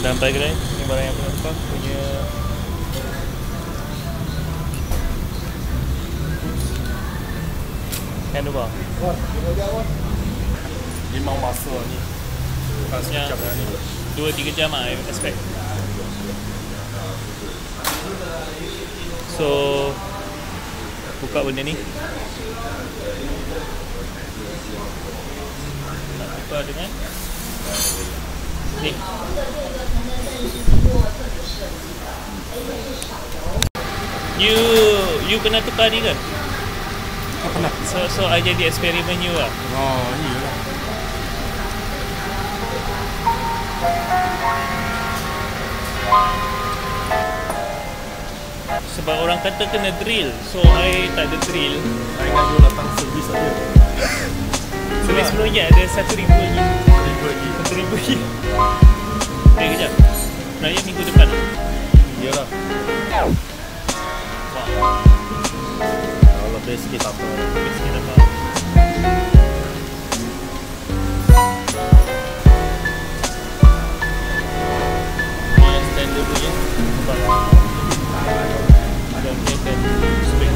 sampai kedai. Ini barang yang pernah tukar punya. Handlebar. Memang masa ni. Bukan sekejap ni. 2-3 jam lah, I expect. So buka benda ni. Nak tukar dengan ni. You pernah tukar ni ke? Tak pernah. So I jadi eksperimen you lah. Oh, iyalah. Sebab orang kata kena drill. So I tak ada drill. I ingat you datang servis saja. Servis sebelumnya ada 1,000 lagi. 1,000 lagi. Okay, kejap. Sebenarnya minggu depan. Iyalah. Wow. Kalau lebih sikit apa? Lebih sikit apa? Ini yang standard punya. Sebab ada case dan spring.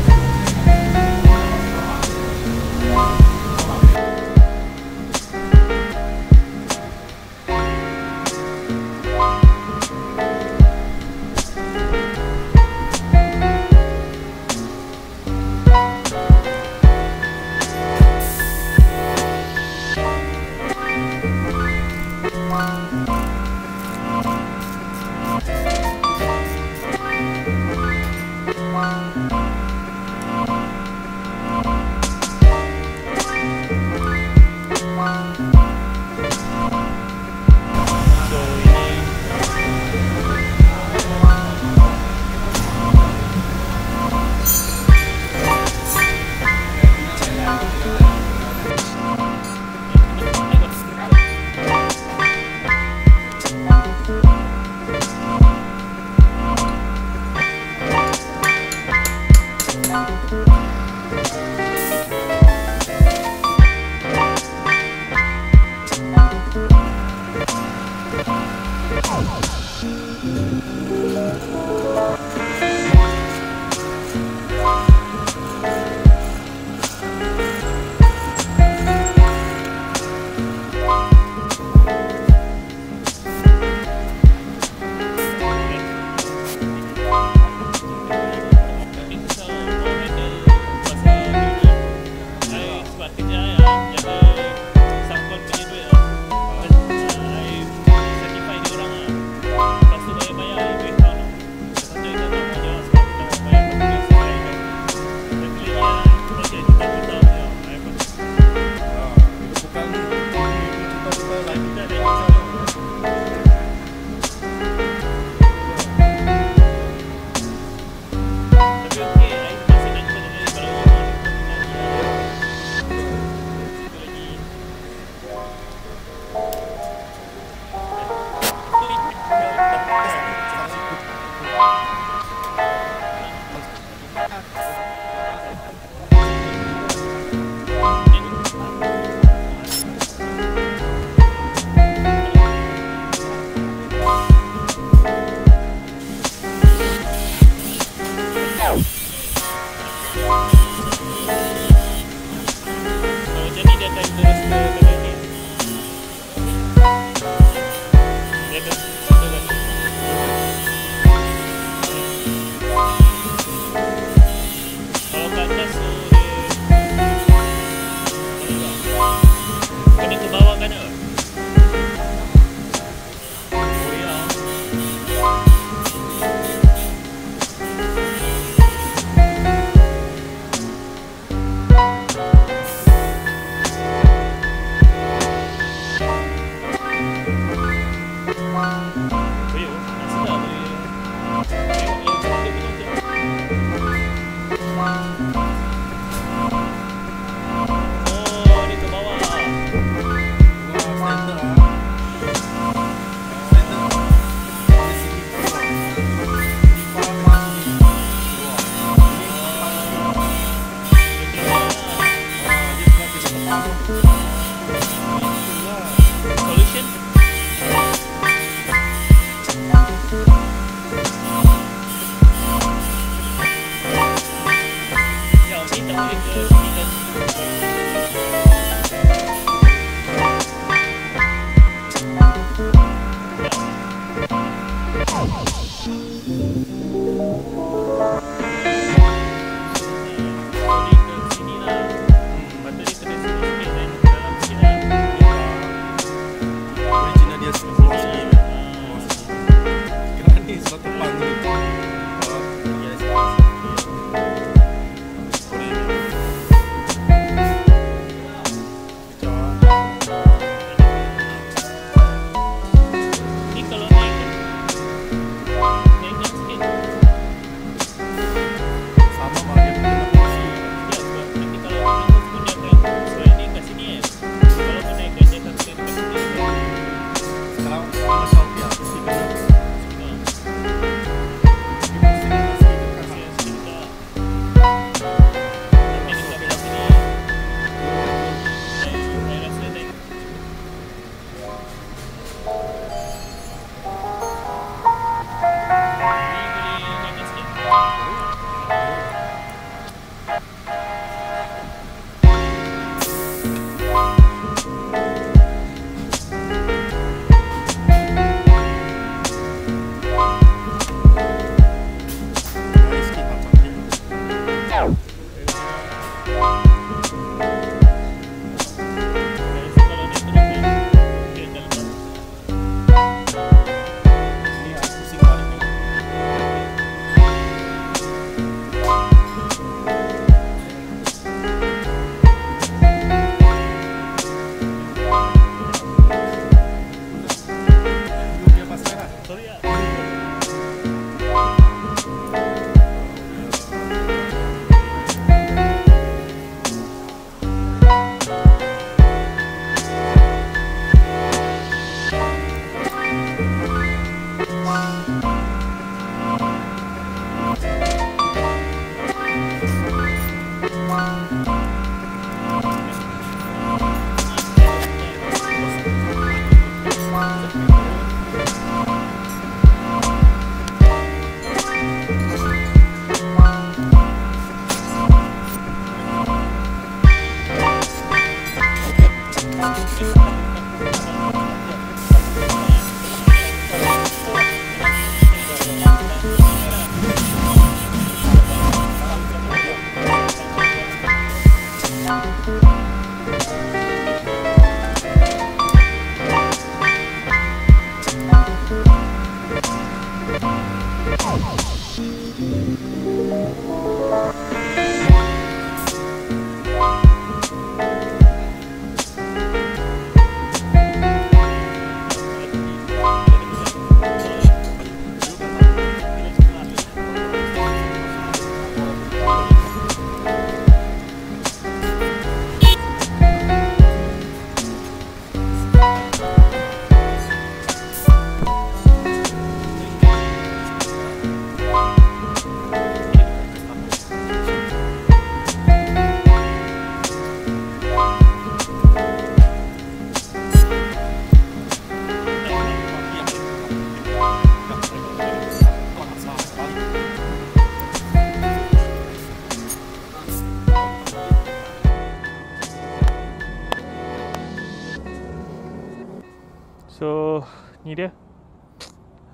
So ni dia.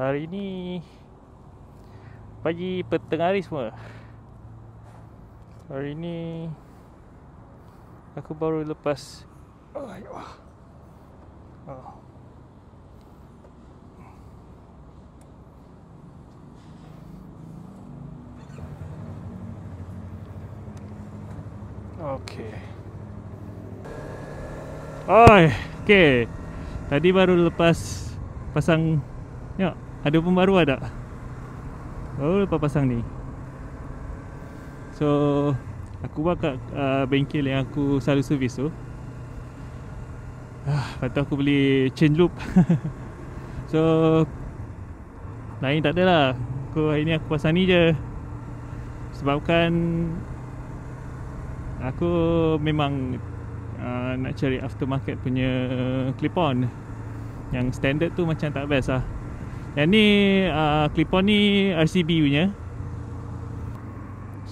Hari ni pagi petengah hari semua. Hari ni aku baru lepas Okay. Tadi baru lepas pasang. Tengok, ada pembaruan tak? Baru lepas pasang ni. So aku buat kat bengkel yang aku selalu servis tu. Lepas tu aku beli chain loop. So lain tak ada lah. Hari ni aku pasang ni je. Sebabkan aku memang nak cari aftermarket punya clip-on. Yang standard tu macam tak best lah. Yang ni clip-on ni RCB punya.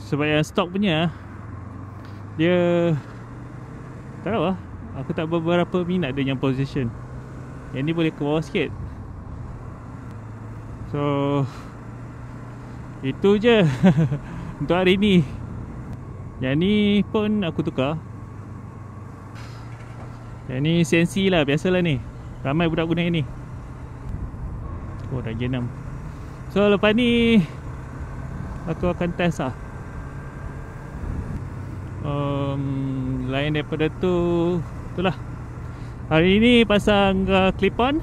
Sebab yang stock punya dia tak tahu lah, aku tak berapa minat dia yang position. Yang ni boleh ke bawah sikit. So So itu je untuk hari ni. Yang ni pun aku tukar. Yang ni CNC lah, biasalah ni. Ramai budak guna yang ni. Oh dah G6. So lepas ni aku akan test lah. Lain daripada tu, itulah. Hari ni pasang clip on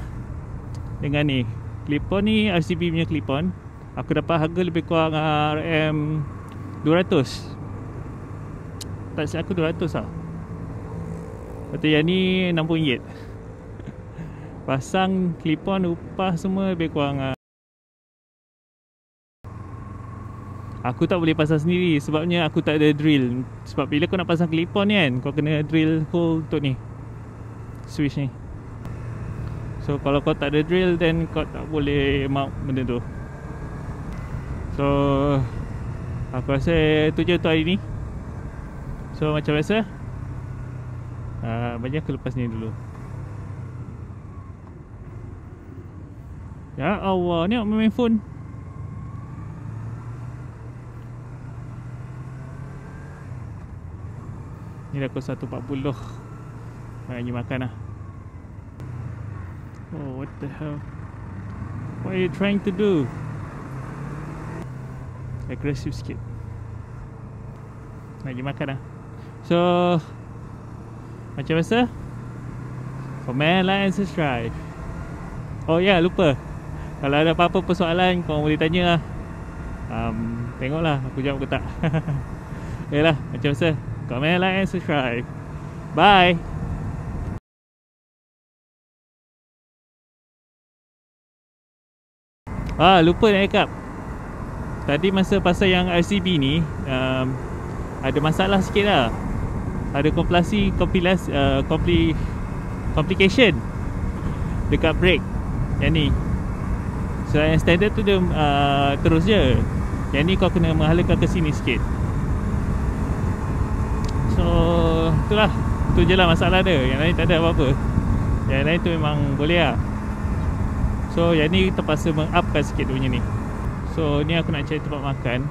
dengan ni. Clip on ni RCB punya clip on. Aku dapat harga lebih kurang RM 200. Tak silap aku 200 lah. Lepas tu yang ni RM60. Pasang clip on upah semua lebih kurang aku tak boleh pasang sendiri sebabnya aku tak ada drill. Sebab bila kau nak pasang clip on ni kan, kau kena drill hole untuk ni switch ni. So kalau kau tak ada drill, then kau tak boleh mount benda tu. So aku rasa tu je untuk hari ni. So macam biasa, banyak aku lepas ni dulu. Ya Allah, ni nak main phone. Ni dah pukul 1.40. Pergi makan lah. Oh, what the hell? What are you trying to do? Aggressive sikit. Pergi makan lah. So macam biasa, komen, like and subscribe. Oh ya, lupa. Kalau ada apa-apa persoalan, korang boleh tanya lah. Tengoklah aku jawab ke tak. Yalah, macam biasa, komen, like and subscribe. Bye. Lupa nak cakap. Tadi masa pasal yang RCB ni, ada masalah sikit lah. Ada complication dekat brake yang ni. So yang standard tu dia terus je. Yang ni kau kena menghalakan ke sini sikit. So itulah, tu je lah masalah dia. Yang lain tak ada apa-apa. Yang lain tu memang boleh lah. So yang ni terpaksa meng-upkan sikit punya ni. So ni aku nak cari tempat makan.